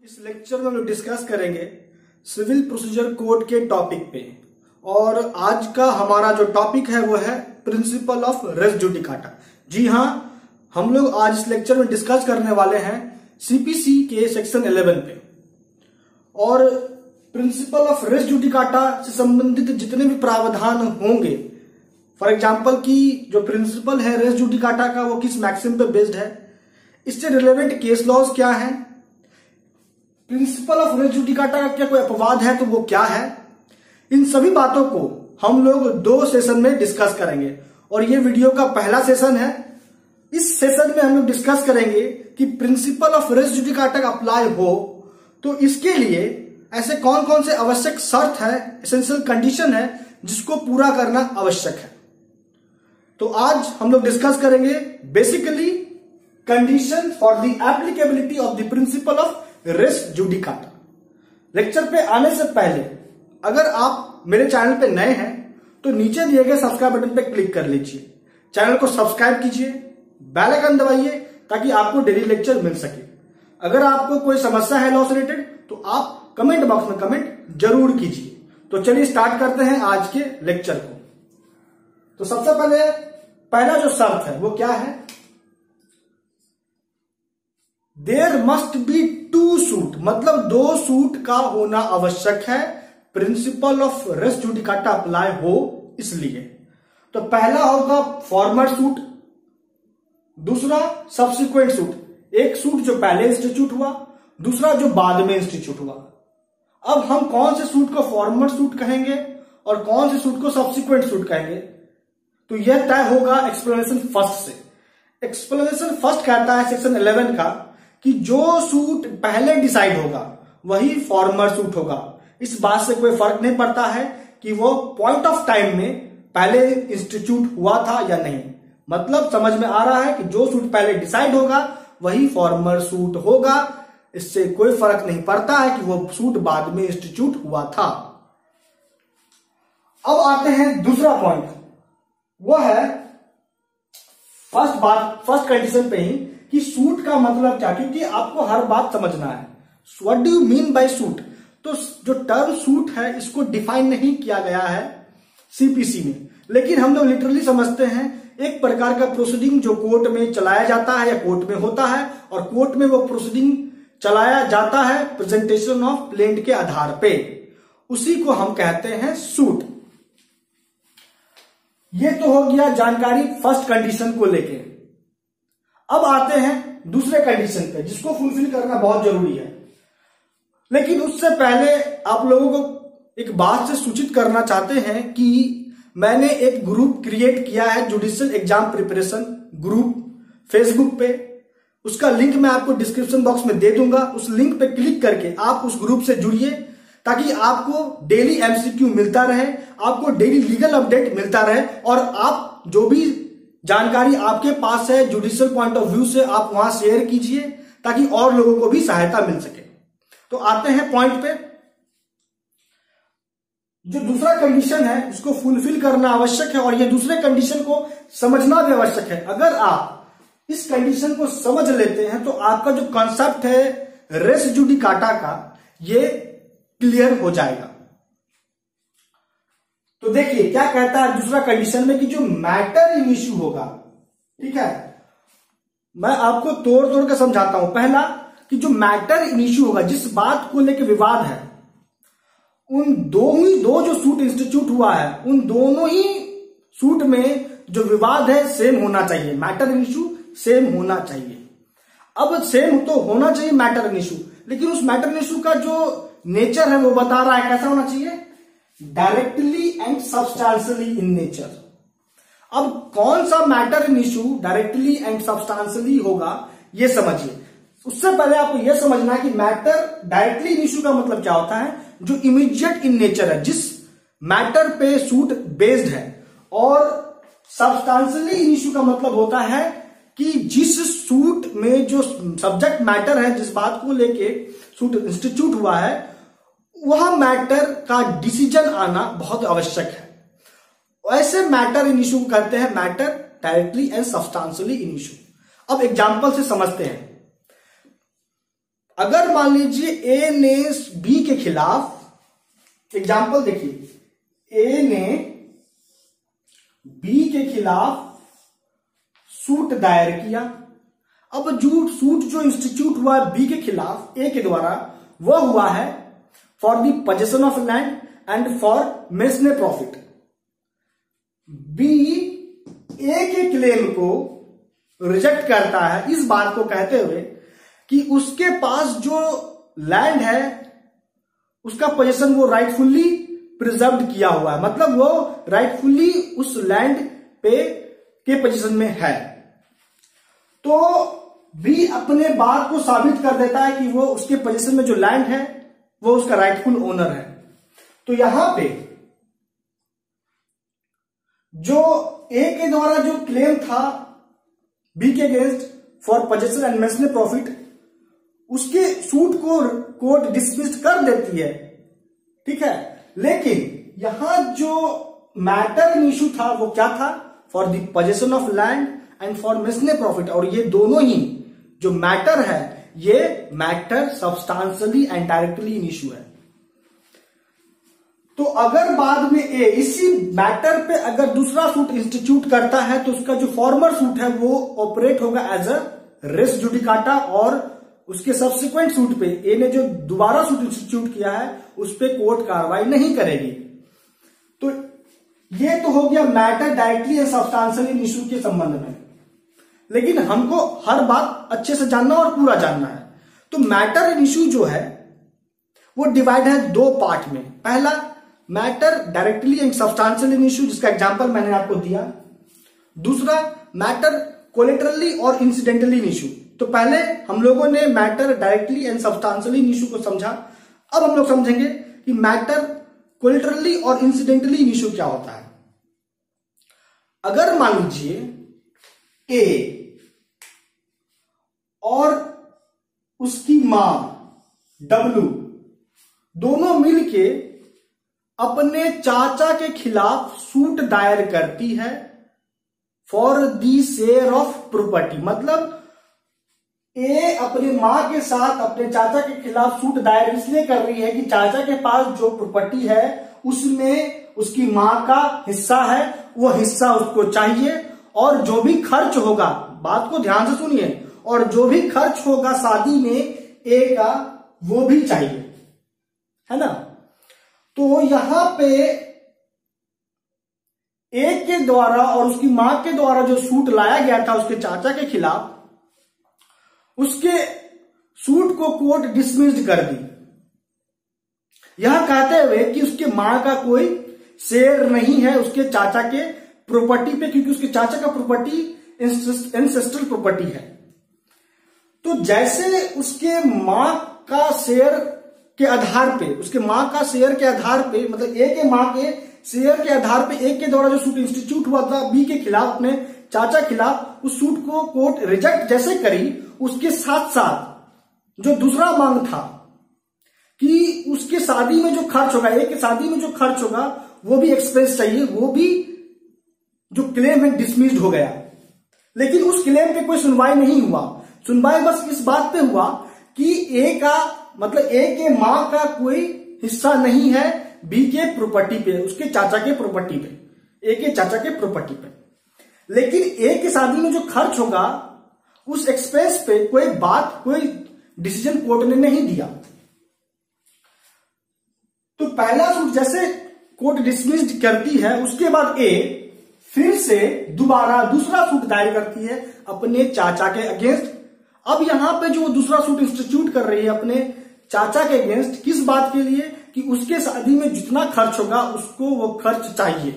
इस लेक्चर में हम लोग डिस्कस करेंगे सिविल प्रोसीजर कोड के टॉपिक पे। और आज का हमारा जो टॉपिक है वो है प्रिंसिपल ऑफ रेस जुडिकाटा। जी हाँ, हम लोग आज इस लेक्चर में डिस्कस करने वाले हैं सीपीसी के सेक्शन 11 पे। और प्रिंसिपल ऑफ रेस जुडिकाटा से संबंधित जितने भी प्रावधान होंगे, फॉर एग्जाम्पल की जो प्रिंसिपल है रेस जुडिकाटा का वो किस मैक्सिम पे बेस्ड है, इससे रिलेवेंट केस लॉज क्या है, प्रिंसिपल ऑफ रेस जुडिकाटा का क्या कोई अपवाद है तो वो क्या है, इन सभी बातों को हम लोग 2 सेशन में डिस्कस करेंगे। और ये वीडियो का पहला सेशन है। इस सेशन में हम लोग डिस्कस करेंगे कि principle of res judicata apply हो तो इसके लिए ऐसे कौन कौन से आवश्यक शर्त है, एसेंशियल कंडीशन है जिसको पूरा करना आवश्यक है। तो आज हम लोग डिस्कस करेंगे basically condition for the applicability of the principle of res judicata. Lecture पे आने से पहले अगर आप मेरे चैनल पे नए हैं तो नीचे दिए गए सब्सक्राइब बटन पे क्लिक कर लीजिए, चैनल को सब्सक्राइब कीजिए, बेल आइकन दबाइए ताकि आपको डेली लेक्चर मिल सके। अगर आपको कोई समस्या है लॉ से रिलेटेड तो आप कमेंट बॉक्स में कमेंट जरूर कीजिए। तो चलिए स्टार्ट करते हैं आज के लेक्चर को। तो सबसे पहले पहला जो शर्त है वो क्या है, देयर मस्ट बी 2 सूट, मतलब 2 सूट का होना आवश्यक है principle of res judicata apply हो इसलिए। तो पहला होगा फॉर्मर सूट, दूसरा सब्सिक्वेंट सूट। एक सूट जो पहले इंस्टीट्यूट हुआ, दूसरा जो बाद में इंस्टीट्यूट हुआ। अब हम कौन से सूट को फॉर्मर सूट कहेंगे और कौन से सूट को सब्सिक्वेंट सूट कहेंगे तो यह तय होगा एक्सप्लेनेशन फर्स्ट से। एक्सप्लेनेशन फर्स्ट कहता है सेक्शन 11 का कि जो सूट पहले डिसाइड होगा वही फॉर्मर सूट होगा। इस बात से कोई फर्क नहीं पड़ता है कि वो पॉइंट ऑफ टाइम में पहले इंस्टीट्यूट हुआ था या नहीं। मतलब समझ में आ रहा है कि जो सूट पहले डिसाइड होगा वही फॉर्मर सूट होगा। इससे कोई फर्क नहीं पड़ता है कि वो सूट बाद में इंस्टीट्यूट हुआ था। अब आते हैं दूसरा पॉइंट, वो है फर्स्ट कंडीशन पे ही कि सूट का मतलब क्या, क्योंकि आपको हर बात समझना है। What do you mean by suit. तो जो टर्म सूट है इसको डिफाइन नहीं किया गया है सीपीसी में, लेकिन हम लोग लिटरली समझते हैं एक प्रकार का प्रोसीडिंग जो कोर्ट में चलाया जाता है या कोर्ट में होता है, और कोर्ट में वो प्रोसीडिंग चलाया जाता है प्रेजेंटेशन ऑफ प्लेंट के आधार पे, उसी को हम कहते हैं सूट। ये तो हो गया जानकारी फर्स्ट कंडीशन को लेके। अब आते हैं दूसरे कंडीशन पे जिसको फुलफिल करना बहुत जरूरी है। लेकिन उससे पहले आप लोगों को एक बात से सूचित करना चाहते हैं कि मैंने एक ग्रुप क्रिएट किया है, judicial exam preparation group, Facebook पे। उसका लिंक मैं आपको डिस्क्रिप्शन बॉक्स में दे दूंगा। उस लिंक पे क्लिक करके आप उस ग्रुप से जुड़िए ताकि आपको डेली एमसीक्यू मिलता रहे, आपको डेली लीगल अपडेट मिलता रहे, और आप जो भी जानकारी आपके पास है जुडिशियल पॉइंट ऑफ व्यू से आप वहां शेयर कीजिए ताकि और लोगों को भी सहायता मिल सके। तो आते हैं पॉइंट पे। जो दूसरा कंडीशन है इसको फुलफिल करना आवश्यक है, और ये दूसरे कंडीशन को समझना भी आवश्यक है। अगर आप इस कंडीशन को समझ लेते हैं तो आपका जो कॉन्सेप्ट है रेस जुडिकाटा का ये क्लियर हो जाएगा। तो देखिए क्या कहता है दूसरा कंडीशन में कि जो मैटर इन इश्यू होगा, ठीक है, मैं आपको तोड़ तोड़ कर समझाता हूं। पहला कि जो मैटर इन इश्यू होगा, जिस बात को लेकर विवाद है, उन दो जो सूट इंस्टीट्यूट हुआ है उन दोनों ही सूट में जो विवाद है सेम होना चाहिए। मैटर इन इश्यू सेम होना चाहिए। अब सेम तो होना चाहिए मैटर इन इश्यू, लेकिन उस मैटर इन इश्यू का जो नेचर है वो बता रहा है कैसा होना चाहिए, directly and substantially in nature. अब कौन सा matter in issue directly and substantially होगा ये समझिए। उससे पहले आपको यह समझना है कि मैटर डायरेक्टली इन इश्यू का मतलब क्या होता है, जो इमीडिएट इन नेचर है, जिस मैटर पे सूट बेस्ड है। और सब्सटेंशियली इन इश्यू का मतलब होता है कि जिस सूट में जो सब्जेक्ट मैटर है, जिस बात को लेके सूट इंस्टीट्यूट हुआ है, वह मैटर का डिसीजन आना बहुत आवश्यक है। ऐसे मैटर इन इश्यू को कहते हैं matter directly and substantially in issue. अब एग्जांपल से समझते हैं। अगर मान लीजिए ए ने बी के खिलाफ, एग्जाम्पल देखिए, ए ने बी के खिलाफ सूट दायर किया। अब जो सूट जो इंस्टीट्यूट हुआ है बी के खिलाफ ए के द्वारा, वह हुआ है for the possession of land and for mesne profit. B A के क्लेम को रिजेक्ट करता है इस बात को कहते हुए कि उसके पास जो लैंड है उसका पोजीशन वो राइटफुली प्रिजर्व किया हुआ है, मतलब वो राइटफुली उस लैंड पे के पोजीशन में है। तो भी अपने बात को साबित कर देता है कि वो उसके पोजीशन में जो लैंड है वो उसका राइटफुल ओनर है। तो यहां पे जो ए के द्वारा जो क्लेम था बी के against for possession and mesne profit, उसके सूट को कोर्ट डिसमिस कर देती है, ठीक है। लेकिन यहां जो मैटर इन इशू था वो क्या था? For the possession of land and for mesne profit. और ये दोनों ही जो मैटर है ये matter substantially and directly in issue है। तो अगर बाद में ए इसी मैटर पे अगर दूसरा सूट इंस्टीट्यूट करता है तो उसका जो फॉर्मर सूट है वो ऑपरेट होगा एज अ रेस जुडिकाटा, और उसके सब्सिक्वेंट सूट पे ए ने जो दोबारा सूट इंस्टीट्यूट किया है उस पे कोर्ट कार्रवाई नहीं करेगी। तो ये तो हो गया matter directly and substantially in issue के संबंध में। लेकिन हमको हर बात अच्छे से जानना और पूरा जानना है। तो मैटर इन इशू जो है वो डिवाइड है दो पार्ट में। पहला matter directly and substantially in issue, जिसका एग्जांपल मैंने आपको दिया। दूसरा मैटर कोलेटरली और इंसिडेंटली इन इशू। तो पहले हम लोगों ने matter directly and substantially in issue को समझा। अब हम लोग समझेंगे कि मैटर कोलेटरली और इंसिडेंटली इन इशू क्या होता है। अगर मान लीजिए ए और उसकी मां डब्ल्यू दोनों मिलके अपने चाचा के खिलाफ सूट दायर करती है for the share of property, मतलब ए अपनी मां के साथ अपने चाचा के खिलाफ सूट दायर इसलिए कर रही है कि चाचा के पास जो प्रॉपर्टी है उसमें उसकी मां का हिस्सा है, वो हिस्सा उसको चाहिए, और जो भी खर्च होगा, बात को ध्यान से सुनिए, और जो भी खर्च होगा शादी में ए का वो भी चाहिए, है ना। तो यहां पे ए के द्वारा और उसकी मां के द्वारा जो सूट लाया गया था उसके चाचा के खिलाफ, उसके सूट को कोर्ट डिसमिस्ड कर दी, यह कहते हुए कि उसके मां का कोई शेयर नहीं है उसके चाचा के प्रॉपर्टी पे, क्योंकि उसके चाचा का प्रॉपर्टी एंसेस्ट्रल प्रॉपर्टी है। तो जैसे उसके मां का शेयर के आधार पे, उसके मां का शेयर के आधार पे, मतलब ए के मां के शेयर के आधार पे ए के द्वारा जो सूट इंस्टीट्यूट हुआ था बी के खिलाफ, अपने चाचा खिलाफ, उस सूट को कोर्ट रिजेक्ट जैसे करी, उसके साथ साथ जो दूसरा मांग था कि उसके शादी में जो खर्च होगा, ए के शादी में जो खर्च होगा वो भी एक्सपेंस चाहिए, वो भी जो क्लेम है डिसमिस्ड हो गया। लेकिन उस क्लेम पे कोई सुनवाई नहीं हुआ। सुनवाई बस इस बात पे हुआ कि ए का, मतलब ए के मां का कोई हिस्सा नहीं है बी के प्रॉपर्टी पे, उसके चाचा के प्रॉपर्टी पे, ए के चाचा के प्रॉपर्टी पे। लेकिन ए की शादी में जो खर्च होगा उस एक्सपेंस पे कोई डिसीजन कोर्ट ने नहीं दिया। तो पहला सूट जैसे कोर्ट डिसमिस्ड करती है, उसके बाद ए फिर से दोबारा दूसरा सूट दायर करती है अपने चाचा के अगेंस्ट। अब यहां पे जो दूसरा सूट इंस्टीट्यूट कर रही है अपने चाचा के अगेंस्ट, किस बात के लिए? कि उसके शादी में जितना खर्च होगा उसको वो खर्च चाहिए।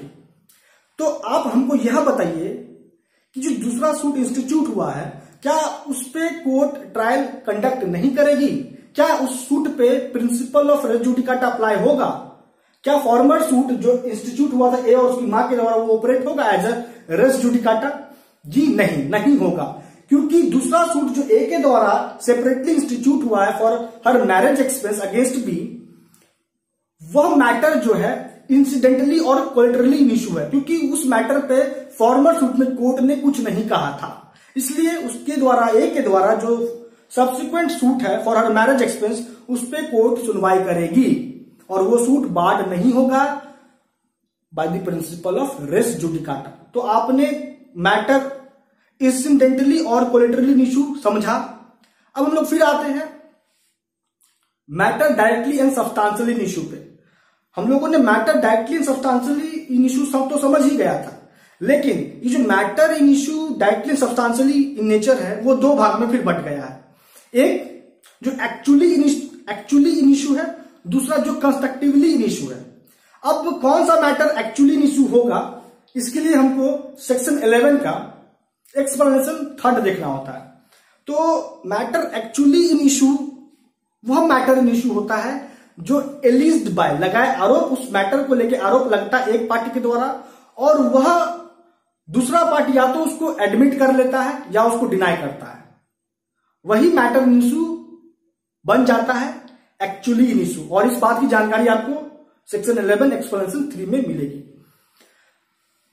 तो आप हमको यह बताइए कि जो दूसरा सूट इंस्टीट्यूट हुआ है, क्या उस पे कोर्ट ट्रायल कंडक्ट नहीं करेगी? क्या उस सूट पे principle of res judicata apply होगा? क्या फॉर्मर सूट जो इंस्टीट्यूट हुआ था ए और उसकी मां के द्वारा वो ऑपरेट होगा एज अ रेस जुडिकाटा? जी नहीं होगा, क्योंकि दूसरा सूट जो ए के द्वारा सेपरेटली इंस्टीट्यूट हुआ है for her marriage expense against B, वह मैटर जो है इंसिडेंटली और कोलेटरली इशू है, क्योंकि उस मैटर पे फॉर्मर सूट में कोर्ट ने कुछ नहीं कहा था। इसलिए उसके द्वारा, ए के द्वारा जो सब्सिक्वेंट सूट है फॉर हर मैरिज एक्सपेंस, उस पर कोर्ट सुनवाई करेगी और वो सूट बार्ड नहीं होगा by the principle of res judicata. तो आपने मैटर इंसिडेंटली और कोलेटरली इशू समझा। अब हम लोग फिर आते हैं matter directly and substantially issue पे। हम लोगों ने matter directly and substantially in issue सब तो समझ ही गया था, लेकिन ये जो matter in issue directly substantially in nature है वो दो भाग में फिर बट गया है। एक जो एक्चुअली इन इशू है, दूसरा जो कंस्ट्रक्टिवली इन इशू है। अब कौन सा मैटर एक्चुअली इन इशू होगा, इसके लिए हमको सेक्शन 11 का एक्सप्लेनेशन थर्ड देखना होता है। तो मैटर एक्चुअली इन इशू वह मैटर इन इशू होता है जो एलिज्ड बाय, लगाए आरोप, उस मैटर को लेके आरोप लगता है एक पार्टी के द्वारा और वह दूसरा पार्टी या तो उसको एडमिट कर लेता है या उसको डिनाई करता है, वही मैटर इन इशू बन जाता है एक्चुअली इन इशू। और इस बात की जानकारी आपको सेक्शन 11 एक्सप्लेनेशन 3 में मिलेगी।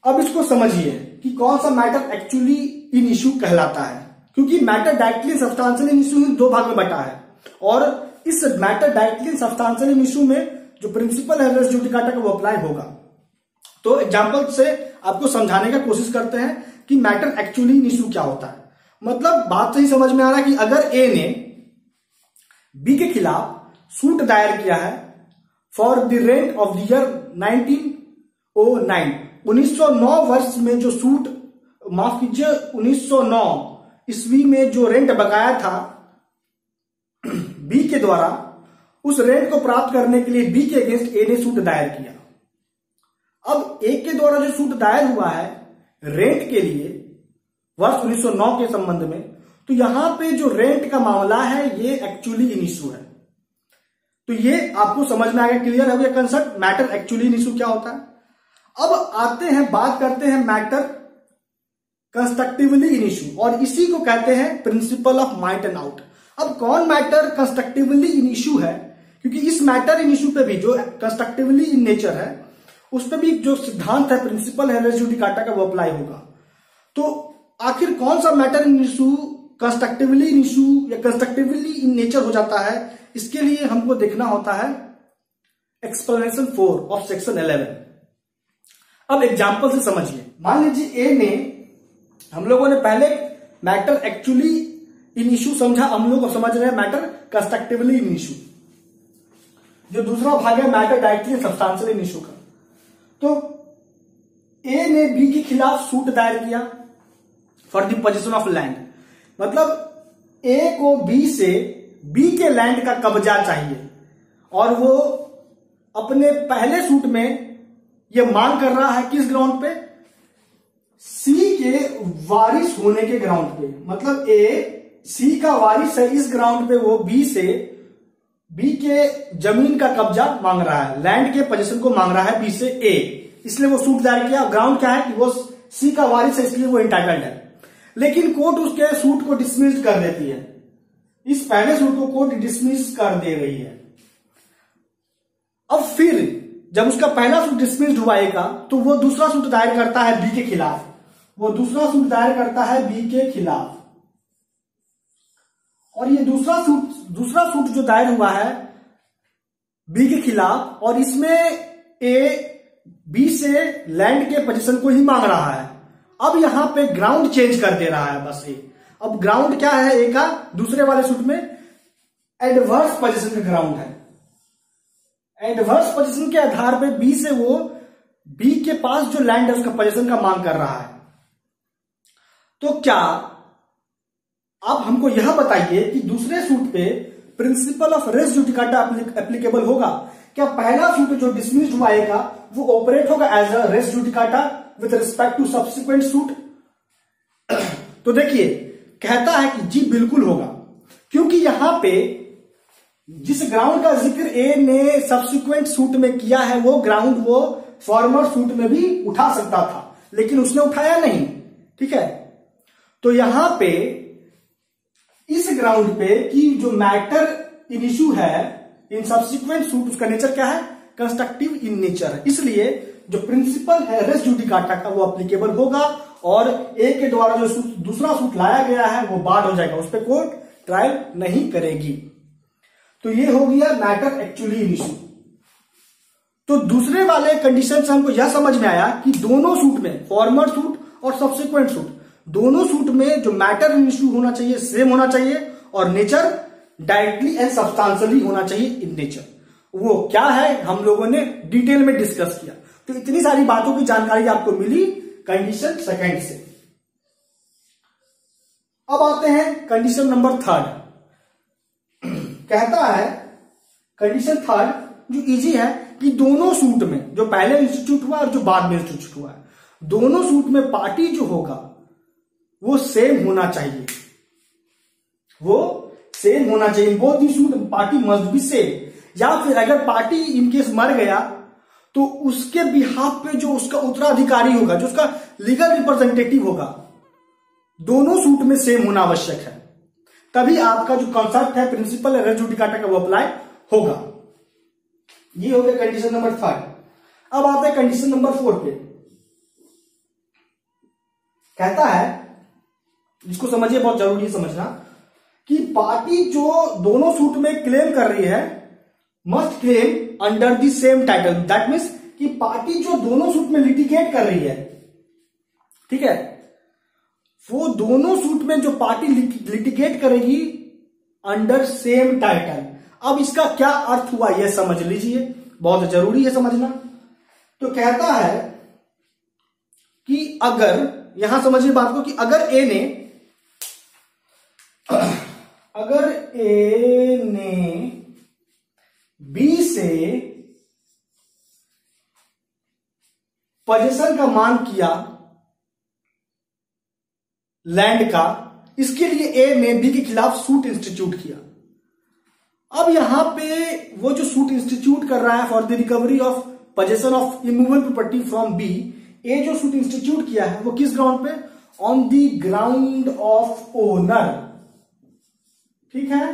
अब इसको समझिए कि कौन सा मैटर एक्चुअली इन इशू कहलाता है, क्योंकि मैटर डायरेक्टली सब्सटेंशियल इन इशू दो भाग में बटा है और इस मैटर डायरेक्टली सब्सटेंशियल इन इशू में जो प्रिंसिपल है रेस जुडिकाटा का वो अप्लाई होगा। तो एग्जांपल से आपको समझाने का कोशिश करते हैं कि मैटर एक्चुअली इन इशू क्या होता है। मतलब बात सही समझ में आ रहा है कि अगर ए ने बी के खिलाफ सूट दायर किया है for the rent of the year 1909, 1909 वर्ष में जो सूट, माफ कीजिए 1909 ईस्वी में जो रेंट बकाया था बी के द्वारा, उस रेंट को प्राप्त करने के लिए बी के अगेंस्ट ए ने सूट दायर किया। अब ए के द्वारा जो सूट दायर हुआ है रेंट के लिए वर्ष 1909 के संबंध में, तो यहां पे जो रेंट का मामला है ये एक्चुअली इन इशू है। तो ये आपको समझ में आ गया, क्लियर हो गया concept matter actually in issue क्या होता है। अब आते हैं, बात करते हैं मैटर कंस्ट्रक्टिवली इन इशू और इसी को कहते हैं principle of might and out. अब कौन मैटर कंस्ट्रक्टिवली इन इशू है, क्योंकि इस मैटर इन इशू पे भी जो कंस्ट्रक्टिवली इन नेचर है उस पर भी जो सिद्धांत है प्रिंसिपल है रेस जुडिकाटा का वो अप्लाई होगा। तो आखिर कौन सा matter in issue constructively in issue या कंस्ट्रक्टिवली इन नेचर हो जाता है, इसके लिए हमको देखना होता है एक्सप्लेनेशन 4 ऑफ सेक्शन 11। अब एग्जांपल से समझिए, मान लीजिए ए ने, हम लोगों ने पहले मैटर एक्चुअली इन इशू समझा, हम लोग समझ रहे हैं मैटर कंस्ट्रक्टिवली इन इशू। जो दूसरा भाग है मैटर डायरेक्टली सब्सटेंशियल इन इशू का। तो ए ने बी के खिलाफ सूट दायर किया for the position of land, मतलब ए को बी से बी के लैंड का कब्जा चाहिए और वो अपने पहले सूट में ये मांग कर रहा है किस ग्राउंड पे, सी के वारिस होने के ग्राउंड पे। मतलब ए सी का वारिस है, इस ग्राउंड पे वो बी से बी के जमीन का कब्जा मांग रहा है, लैंड के पोजीशन को मांग रहा है बी से ए, इसलिए वो सूट दायर किया। ग्राउंड क्या है कि वो सी का वारिस है इसलिए वो इंटाइटल्ड है। लेकिन कोर्ट उसके सूट को डिसमिस कर देती है, इस पहले सूट को कोर्ट डिसमिस कर दे रही है। अब फिर जब उसका पहला सूट डिसमिस्ड हुआ का, तो वो दूसरा सूट दायर करता है बी के खिलाफ, वो दूसरा सूट दायर करता है बी के खिलाफ और ये दूसरा सूट जो दायर हुआ है बी के खिलाफ और इसमें ए बी से लैंड के पोजीशन को ही मांग रहा है। अब यहां पे ग्राउंड चेंज कर दे रहा है बस ए। अब ग्राउंड क्या है ए का, दूसरे वाले सूट में एडवर्स पोजीशन का ग्राउंड है। एडवर्स पोजीशन के आधार पे बी से वो बी के पास जो लैंड है उसका पोजीशन का मांग कर रहा है। तो क्या आप हमको यह बताइए कि दूसरे सूट पे principle of res judicata applicable होगा क्या? पहला सूट जो डिसमिस्ड हुआ है वो ऑपरेट होगा as a res judicata with respect to subsequent suit? तो देखिए कहता है कि जी बिल्कुल होगा, क्योंकि यहां पे जिस ग्राउंड का जिक्र ए ने सब्सिक्वेंट सूट में किया है वो ग्राउंड वो फॉर्मर सूट में भी उठा सकता था, लेकिन उसने उठाया नहीं। ठीक है, तो यहां पे इस ग्राउंड पे कि जो मैटर इन इशू है इन सब्सिक्वेंट सूट, उसका नेचर क्या है? कंस्ट्रक्टिव इन नेचर है। इसलिए जो प्रिंसिपल है रेस जुडिकाटा का वो अप्लीकेबल होगा और ए के द्वारा जो दूसरा सूट लाया गया है वो बाड हो जाएगा, उस पर कोर्ट ट्रायल नहीं करेगी। तो ये हो गया मैटर एक्चुअली इन इश्यू। तो दूसरे वाले कंडीशन से हमको यह समझ में आया कि दोनों सूट में, फॉर्मर सूट और सब्सिक्वेंट सूट, दोनों सूट में जो मैटर इन इश्यू होना चाहिए सेम होना चाहिए और नेचर डायरेक्टली एंड सब्सटेंशियली होना चाहिए इन नेचर। वो क्या है हम लोगों ने डिटेल में डिस्कस किया। तो इतनी सारी बातों की जानकारी आपको मिली कंडीशन सेकंड से। अब आते हैं कंडीशन नंबर थर्ड। कहता है कंडीशन थर्ड जो इजी है कि दोनों सूट में, जो पहले इंस्टीट्यूट हुआ और जो बाद में इंस्टीट्यूट हुआ है, दोनों सूट में पार्टी जो होगा वो सेम होना चाहिए, वो सेम होना चाहिए। Both the suit party must be same. या फिर अगर पार्टी इनकेस मर गया तो उसके बिहाफ पे जो उसका उत्तराधिकारी होगा, जो उसका लीगल रिप्रेजेंटेटिव होगा, दोनों सूट में सेम होना आवश्यक है। तभी आपका जो कॉन्सेप्ट है प्रिंसिपल रेस जुडिकाटा का वो अप्लाई होगा। ये हो गया कंडीशन नंबर थर्ड। अब आता है कंडीशन नंबर फोर पे। कहता है, इसको समझिए, बहुत जरूरी है समझना, कि पार्टी जो दोनों सूट में क्लेम कर रही है must claim under the same title. That means कि पार्टी जो दोनों सूट में लिटिगेट कर रही है, ठीक है, वो दोनों सूट में जो पार्टी लिटिगेट करेगी अंडर सेम टाइटल। अब इसका क्या अर्थ हुआ यह समझ लीजिए, बहुत जरूरी है समझना। तो कहता है कि अगर, यहां समझिए बात को, कि अगर ए ने बी से पोजीशन का मांग किया लैंड का, इसके लिए ए ने बी के खिलाफ सूट इंस्टीट्यूट किया। अब यहां पे वो जो सूट इंस्टीट्यूट कर रहा है for the recovery of position of immovable property from B, A जो सूट इंस्टीट्यूट किया है वो किस ग्राउंड पे? On the ground of owner, ठीक है।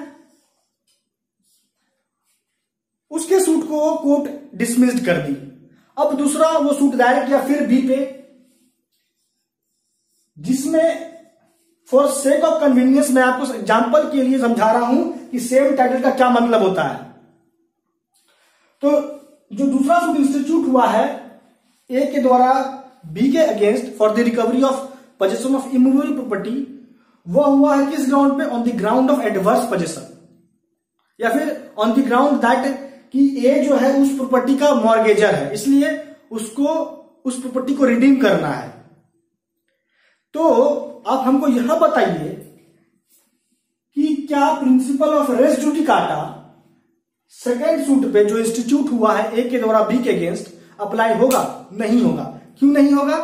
उसके सूट को कोर्ट डिसमिस्ड कर दी। अब दूसरा वो सूट दायर किया फिर बी पे, जिसमें फॉर सेक ऑफ कन्वीनियंस मैं आपको एग्जांपल के लिए समझा रहा हूं कि सेम टाइटल का क्या मतलब होता है। तो जो दूसरा सूट इंस्टीट्यूट हुआ है ए के द्वारा बी के against for the recovery of position of immovable property, वो हुआ है किस ग्राउंड पे? On the ground of adverse position, या फिर ऑन द ग्राउंड दैट कि ए जो है उस प्रॉपर्टी का मॉर्गेजर है, इसलिए उसको उस प्रॉपर्टी को रिडीम करना है। तो आप हमको यह बताइए कि क्या principle of res judicata second suit पे जो इंस्टीट्यूट हुआ है ए के द्वारा बी के अगेंस्ट अप्लाई होगा? नहीं होगा। क्यों नहीं होगा?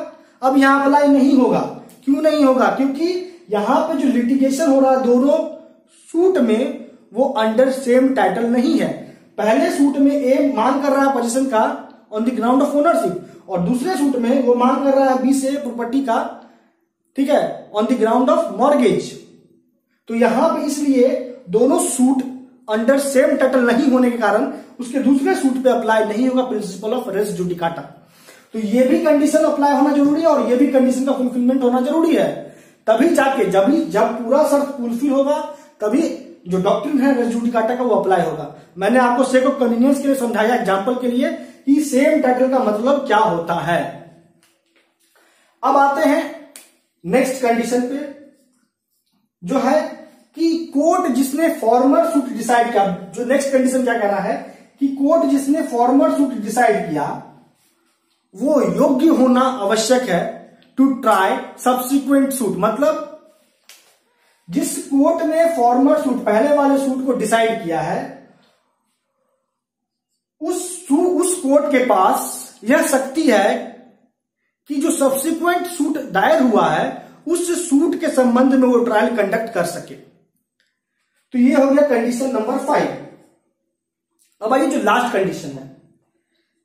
अब यहां अप्लाई नहीं होगा। क्यों नहीं होगा? क्योंकि यहां पे जो लिटिगेशन हो रहा है दोनों सूट में, वो अंडर सेम टाइटल नहीं है। पहले सूट में ए मांग कर रहा है पोजीशन का on the ground of ownership, और दूसरे सूट में वो मांग कर रहा है बी से प्रॉपर्टी का, ठीक है, on the ground of mortgage. तो यहां पे इसलिए दोनों सूट अंडर सेम टाइटल नहीं होने के कारण उसके दूसरे सूट पे अप्लाई नहीं होगा प्रिंसिपल ऑफ रेस जुडिकाटा। तो ये भी कंडीशन अप्लाई होना जरूरी है और ये भी कंडीशन का फुलफिलमेंट होना जरूरी है। तभी जाके जब पूरा शर्त फुलफिल होगा तभी जो डॉक्ट्रिन है रेस जुडिकाटा का वो अप्लाई होगा। मैंने आपको सेक ऑफ कन्वीनियंस के लिए समझाया एग्जांपल के लिए कि सेम टाइटल का मतलब क्या होता है। अब आते हैं नेक्स्ट कंडीशन पे, जो है कि कोर्ट जिसने फॉर्मर सूट डिसाइड किया। जो नेक्स्ट कंडीशन क्या कह रहा है कि कोर्ट जिसने फॉर्मर सूट डिसाइड किया वो योग्य होना आवश्यक है टू ट्राई सब्सिक्वेंट सूट। मतलब जिस कोर्ट ने फॉर्मर सूट, पहले वाले सूट को डिसाइड किया है, उस कोर्ट के पास यह शक्ति है कि जो सब्सिक्वेंट सूट दायर हुआ है उस सूट के संबंध में वो ट्रायल कंडक्ट कर सके। तो ये हो गया कंडीशन नंबर 5। अब आइए जो लास्ट कंडीशन है।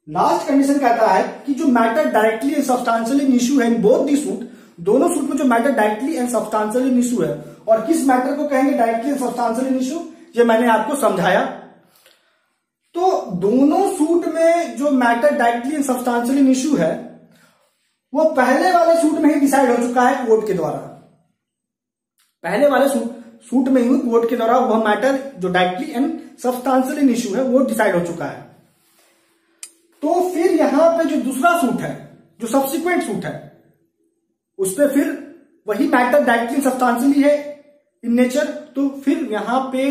लास्ट कंडीशन कहता है कि जो matter directly and substantially in issue है इन बोथ दी सूट, दोनों सूट में जो matter directly and substantially in issue है, और किस मैटर को कहेंगे directly and substantially in issue, ये मैंने आपको समझाया। तो दोनों सूट में जो matter directly and substantially in issue है वो पहले वाले सूट में ही डिसाइड हो चुका है कोर्ट के द्वारा। पहले वाले सूट सूट में ही कोर्ट के द्वारा वह मैटर जो directly and substantial in issue है वो डिसाइड हो चुका है। तो फिर यहां पे जो दूसरा सूट है, जो सब्सिक्वेंट सूट है, उस पर फिर वही मैटर डायरेक्टली सब्सटेंशियली है इन नेचर, तो फिर यहां पे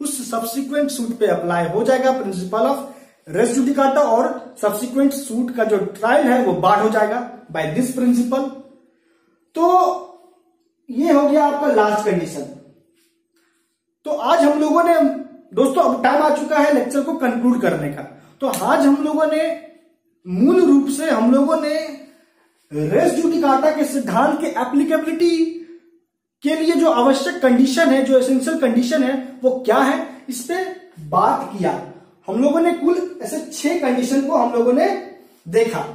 उस सब्सिक्वेंट सूट पे अप्लाई हो जाएगा प्रिंसिपल ऑफ रेस जुडिकाटा और सब्सिक्वेंट सूट का जो ट्रायल है वो बार हो जाएगा बाय दिस प्रिंसिपल। तो ये हो गया आपका लास्ट कंडीशन। तो आज हम लोगों ने दोस्तों, अब टाइम आ चुका है लेक्चर को कंक्लूड करने का। तो आज हम लोगों ने मूल रूप से हम लोगों ने रेस जुडिकाटा के सिद्धांत के एप्लीकेबिलिटी के लिए जो आवश्यक कंडीशन है, जो एसेंशियल कंडीशन है वो क्या है, इस पे बात किया। हम लोगों ने कुल ऐसे 6 कंडीशन को हम लोगों ने देखा।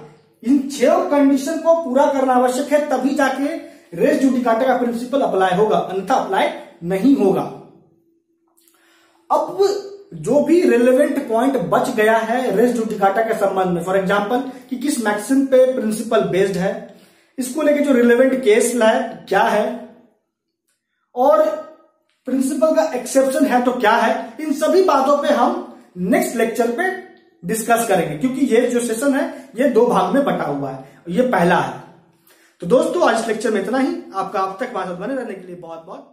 इन 6 कंडीशन को पूरा करना आवश्यक है, तभी जाके रेस जुडिकाटा का प्रिंसिपल अप्लाई होगा, अन्यथा अप्लाई नहीं होगा। अब जो भी रिलेवेंट पॉइंट बच गया है रेस जुडिकाटा के संबंध में, फॉर एग्जांपल कि किस मैक्सिम पे प्रिंसिपल बेस्ड है, इसको लेके जो रिलेवेंट केस है क्या है, और प्रिंसिपल का एक्सेप्शन है तो क्या है, इन सभी बातों पे हम नेक्स्ट लेक्चर पे डिस्कस करेंगे, क्योंकि ये जो सेशन है ये 2 भाग में बटा हुआ है, ये पहला है। तो दोस्तों आज इस लेक्चर में इतना ही। आपका अब तक हमारे साथ बने रहने के लिए बहुत बहुत